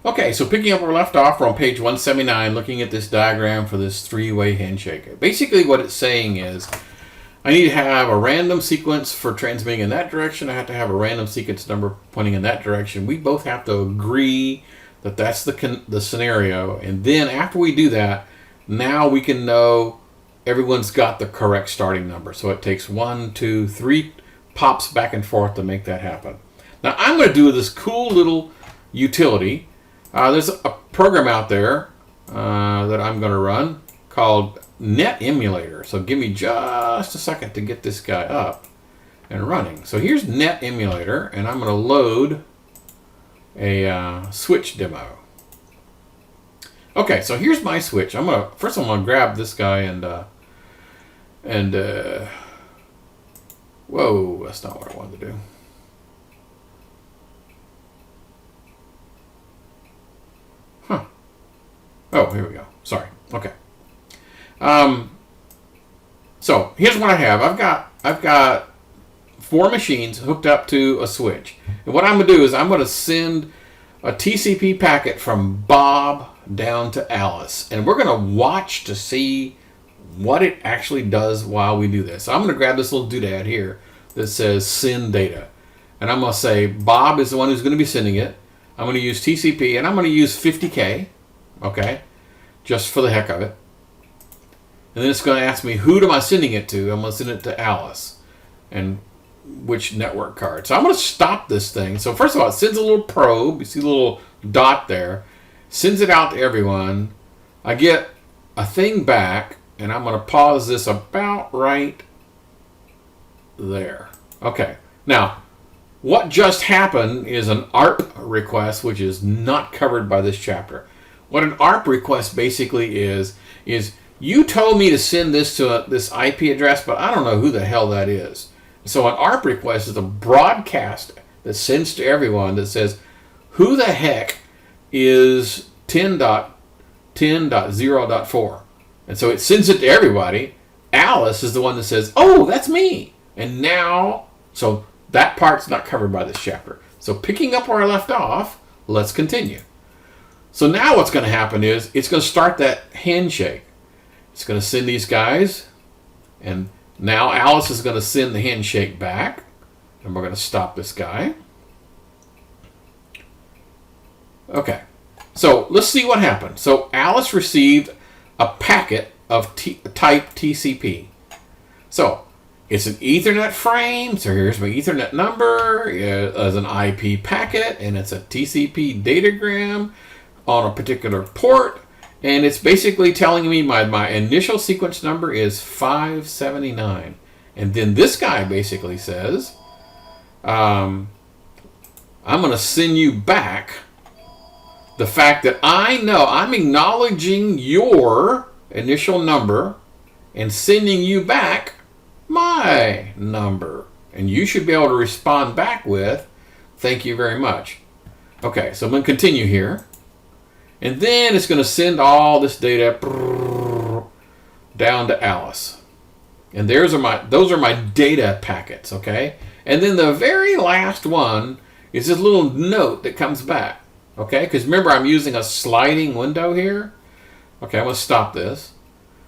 Okay, so picking up where we left off, we're on page 179, looking at this diagram for this three-way handshake. Basically what it's saying is, I need to have a random sequence for transmitting in that direction. I have to have a random sequence number pointing in that direction. We both have to agree that that's the scenario. And then after we do that, now we can know everyone's got the correct starting number. So it takes 1, 2, 3 pops back and forth to make that happen. Now I'm going to do this cool little utility. There's a program out there that I'm going to run called Net Emulator. So give me just a second to get this guy up and running. So here's Net Emulator, and I'm going to load a switch demo. Okay, so here's my switch. First I'm going to grab this guy and whoa, that's not what I wanted to do. Oh, here we go. Sorry. Okay. So here's what I have. I've got 4 machines hooked up to a switch. And what I'm going to do is I'm going to send a TCP packet from Bob down to Alice. And we're going to watch to see what it actually does while we do this. So I'm going to grab this little doodad here that says send data. And I'm going to say Bob is the one who's going to be sending it. I'm going to use TCP, and I'm going to use 50K. Okay, just for the heck of it. And then it's going to ask me, who am I sending it to? I'm going to send it to Alice. And which network card. So I'm going to stop this thing. So first of all, it sends a little probe. You see the little dot there. Sends it out to everyone. I get a thing back, and I'm going to pause this about right there. Okay, now, what just happened is an ARP request, which is not covered by this chapter. What an ARP request basically is you told me to send this to this IP address, but I don't know who the hell that is. So an ARP request is a broadcast that sends to everyone that says, who the heck is 10.10.0.4? And so it sends it to everybody. Alice is the one that says, oh, that's me. And now, so that part's not covered by this chapter. So picking up where I left off, let's continue. So now what's going to happen is it's going to start that handshake. It's going to send these guys, and now Alice is going to send the handshake back, and we're going to stop this guy. Okay, so let's see what happened. So Alice received a packet of type TCP. So it's an Ethernet frame, so here's my Ethernet number as an IP packet, and it's a TCP datagram on a particular port, and it's basically telling me my initial sequence number is 579. And then this guy basically says, I'm going to send you back the fact that I know I'm acknowledging your initial number and sending you back my number. And you should be able to respond back with, thank you very much. Okay, so I'm going to continue here. And then it's going to send all this data down to Alice. And those are my data packets, okay? And then the very last one is this little note that comes back, okay? Because remember, I'm using a sliding window here. Okay, I'm going to stop this.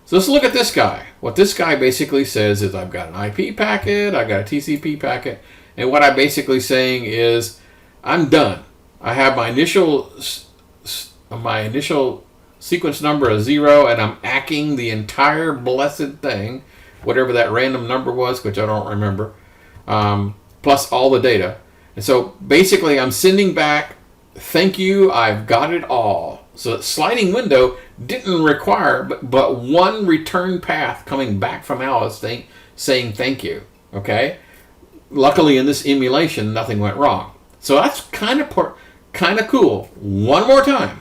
So let's look at this guy. What this guy basically says is I've got an IP packet, I've got a TCP packet, and what I'm basically saying is I'm done. I have my initial sequence number is 0, and I'm ACKing the entire blessed thing, whatever that random number was, which I don't remember, plus all the data. And so basically I'm sending back, thank you, I've got it all. So the sliding window didn't require but one return path coming back from Alice saying thank you. Okay? Luckily in this emulation, nothing went wrong. So that's kind of cool. One more time.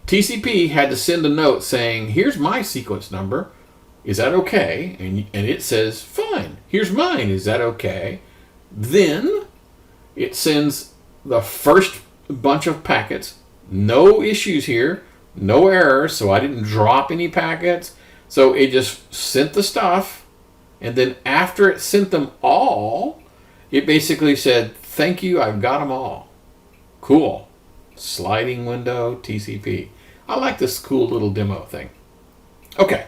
TCP had to send a note saying, here's my sequence number. Is that okay? And it says, fine. Here's mine. Is that okay? Then it sends the first bunch of packets. No issues here. No errors. So I didn't drop any packets. So it just sent the stuff. And then after it sent them all, it basically said, thank you, I've got them all. Cool. sliding window TCP. I like this cool little demo thing. Okay,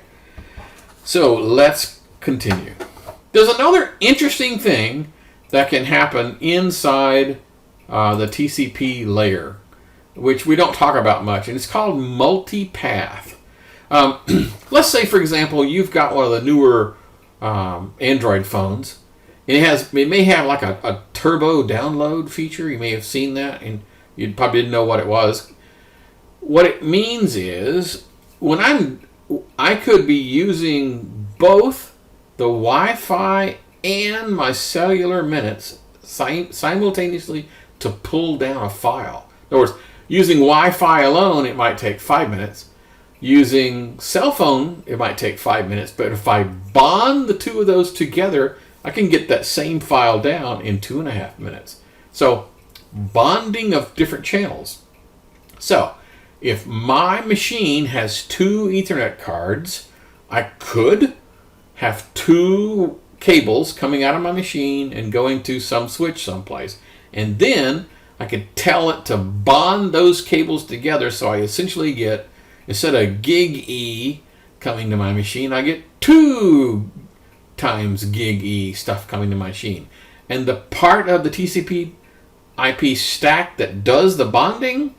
so let's continue. There's another interesting thing that can happen inside the TCP layer, which we don't talk about much, and it's called multipath. Let's say, for example, you've got one of the newer Android phones. It may have like a turbo download feature. You may have seen that, and you probably didn't know what it was. What it means is I could be using both the Wi-Fi and my cellular minutes simultaneously to pull down a file. In other words, using Wi-Fi alone, it might take 5 minutes. Using cell phone, it might take 5 minutes. But if I bond the two of those together, I can get that same file down in 2.5 minutes. So, bonding of different channels. So, if my machine has 2 Ethernet cards, I could have 2 cables coming out of my machine and going to some switch someplace. And then I could tell it to bond those cables together, so I essentially get, instead of gig E coming to my machine, I get 2 times gig E stuff coming to my machine. And the part of the TCP IP stack that does the bonding,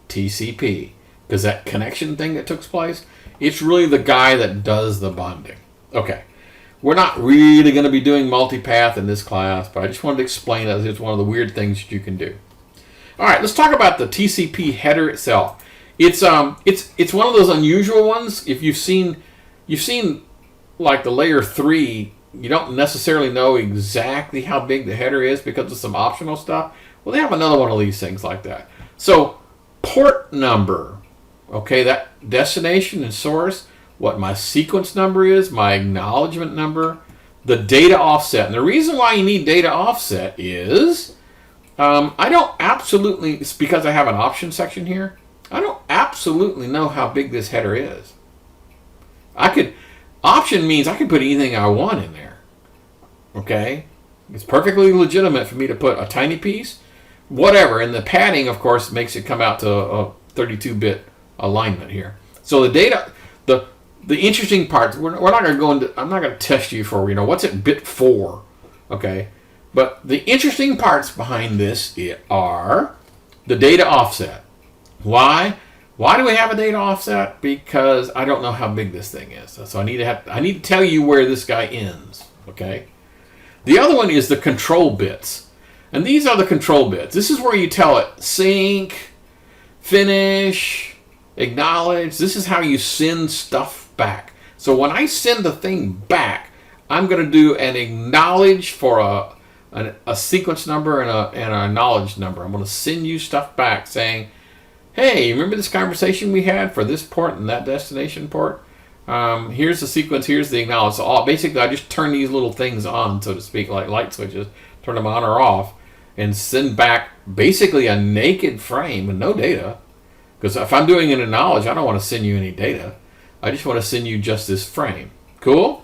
TCP, because that connection thing that took place, it's really the guy that does the bonding. Okay, we're not really going to be doing multipath in this class, but I just wanted to explain that it's one of the weird things that you can do. All right, let's talk about the TCP header itself. It's one of those unusual ones. If you've seen like the layer 3, you don't necessarily know exactly how big the header is because of some optional stuff. Well, they have another one of these things like that. So port number, okay, that destination and source, what my sequence number is, my acknowledgement number, the data offset. And the reason why you need data offset is I don't absolutely, it's because I have an option section here, I don't absolutely know how big this header is. Option means I can put anything I want in there. Okay? It's perfectly legitimate for me to put a tiny piece, whatever, and the padding, of course, makes it come out to a 32-bit alignment here. So the data, the interesting parts, we're not going to go into, I'm not going to test you for, what's at bit 4, okay? But the interesting parts behind this are the data offset. Why? Why do we have a data offset? Because I don't know how big this thing is. So I need to tell you where this guy ends, okay? The other one is the control bits. And these are the control bits. This is where you tell it sync, finish, acknowledge. This is how you send stuff back. So when I send the thing back, I'm going to do an acknowledge for a sequence number and a acknowledge number. I'm going to send you stuff back saying, hey, remember this conversation we had for this port and that destination port? Here's the sequence, here's the acknowledge. So basically, I just turn these little things on, so to speak, like light switches, turn them on or off, and send back basically a naked frame with no data. Because if I'm doing an acknowledge, I don't want to send you any data. I just want to send you just this frame. Cool?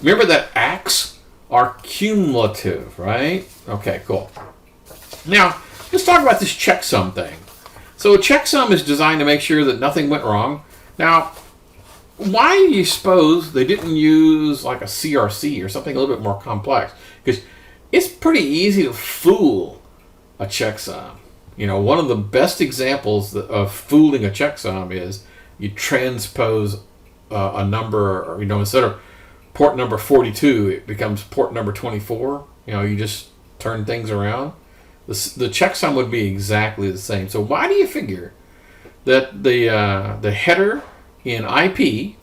Remember that acts are cumulative, right? Okay, cool. Now, let's talk about this checksum thing. So a checksum is designed to make sure that nothing went wrong. Now, why do you suppose they didn't use like a CRC or something a little bit more complex? Because it's pretty easy to fool a checksum. One of the best examples of fooling a checksum is you transpose a number, or, instead of port number 42, it becomes port number 24. You just turn things around. The checksum would be exactly the same. So why do you figure that the header in IP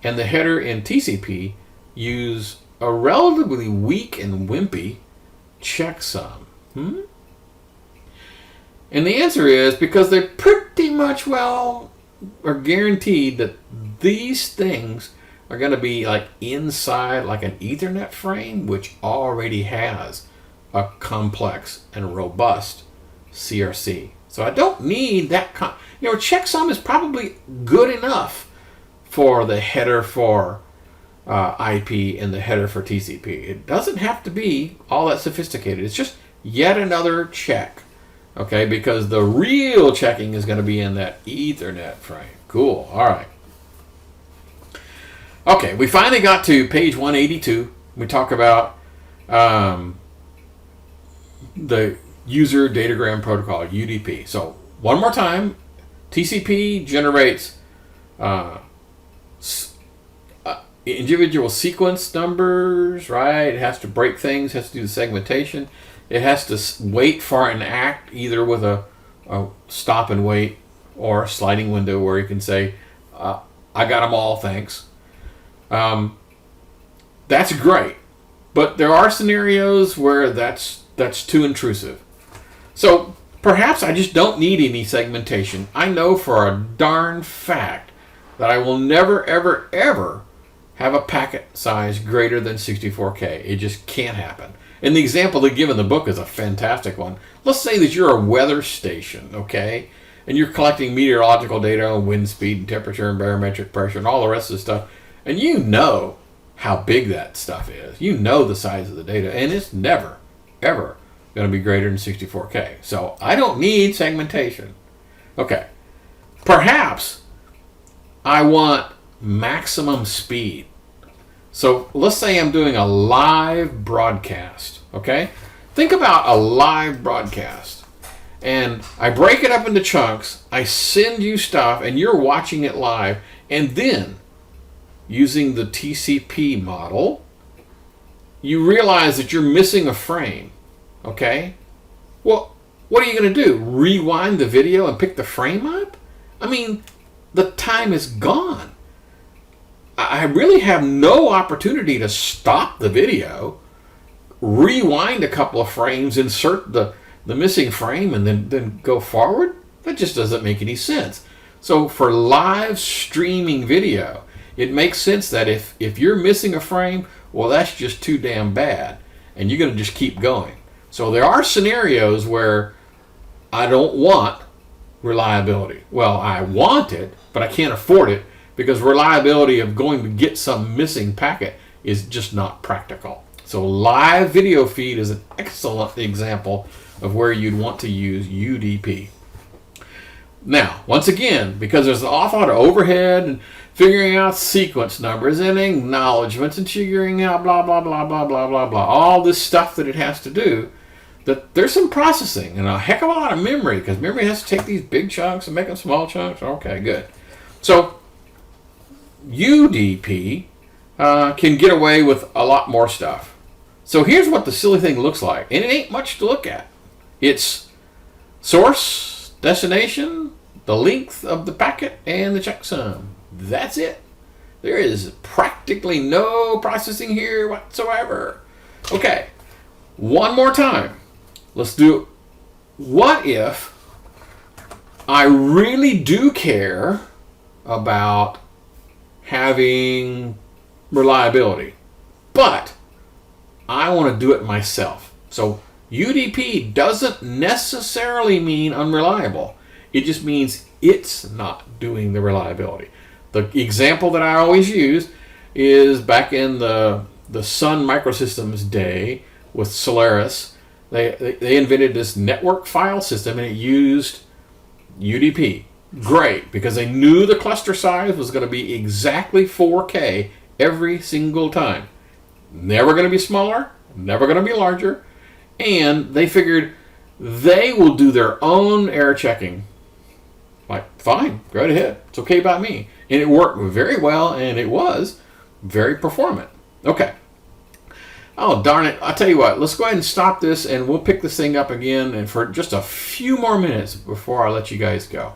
and the header in TCP use a relatively weak and wimpy checksum? And the answer is because they pretty much are guaranteed that these things are going to be like inside like an Ethernet frame, which already has a complex and robust CRC. So I don't need that. Checksum is probably good enough for the header for IP and the header for TCP. It doesn't have to be all that sophisticated. It's just yet another check Okay, because the real checking is going to be in that Ethernet frame. Cool. All right. Okay, we finally got to page 182. We talk about the user datagram protocol, UDP. So one more time, TCP generates individual sequence numbers, right? It has to break things, has to do the segmentation. It has to wait for an act, either with a stop and wait or a sliding window where you can say, I got them all, thanks. That's great. But there are scenarios where that's too intrusive. So perhaps I just don't need any segmentation. I know for a darn fact that I will never, ever, ever have a packet size greater than 64K. It just can't happen. And the example they give in the book is a fantastic one. Let's say that you're a weather station, okay? And you're collecting meteorological data on wind speed and temperature and barometric pressure and all the rest of the stuff. And you know how big that stuff is. You know the size of the data. And it's never, ever going to be greater than 64K. So I don't need segmentation. Okay. Perhaps I want maximum speed. So let's say I'm doing a live broadcast, okay? Think about a live broadcast. And I break it up into chunks, I send you stuff, and you're watching it live, and then, using the TCP model, you realize that you're missing a frame, okay? Well, what are you going to do? Rewind the video and pick the frame up? I mean, the time is gone. I really have no opportunity to stop the video, rewind a couple of frames, insert the missing frame, and then go forward. That just doesn't make any sense. So for live streaming video, it makes sense that if you're missing a frame, well, that's just too damn bad, and you're going to just keep going. So there are scenarios where I don't want reliability. Well, I want it, but I can't afford it, because reliability of going to get some missing packet is just not practical. So live video feed is an excellent example of where you'd want to use UDP. Now, once again, because there's an awful lot of overhead and figuring out sequence numbers and acknowledgments and figuring out blah, blah, blah, blah, blah, blah, blah, all this stuff that it has to do, that there's some processing and a heck of a lot of memory, because memory has to take these big chunks and make them small chunks. Okay, good. So UDP can get away with a lot more stuff. So here's what the silly thing looks like, and it ain't much to look at. It's source, destination, the length of the packet, and the checksum. That's it. There is practically no processing here whatsoever. Okay, one more time. Let's do it. What if I really do care about having reliability, but I want to do it myself? So UDP doesn't necessarily mean unreliable. It just means it's not doing the reliability. The example that I always use is back in the Sun Microsystems day with Solaris. They invented this network file system, and it used UDP. Great, because they knew the cluster size was going to be exactly 4K every single time. Never going to be smaller, never going to be larger, and they figured they will do their own error checking. Like, fine, go right ahead. It's okay by me. And it worked very well, and it was very performant. Okay. Oh, darn it. I'll tell you what. Let's go ahead and stop this, and we'll pick this thing up again and for just a few more minutes before I let you guys go.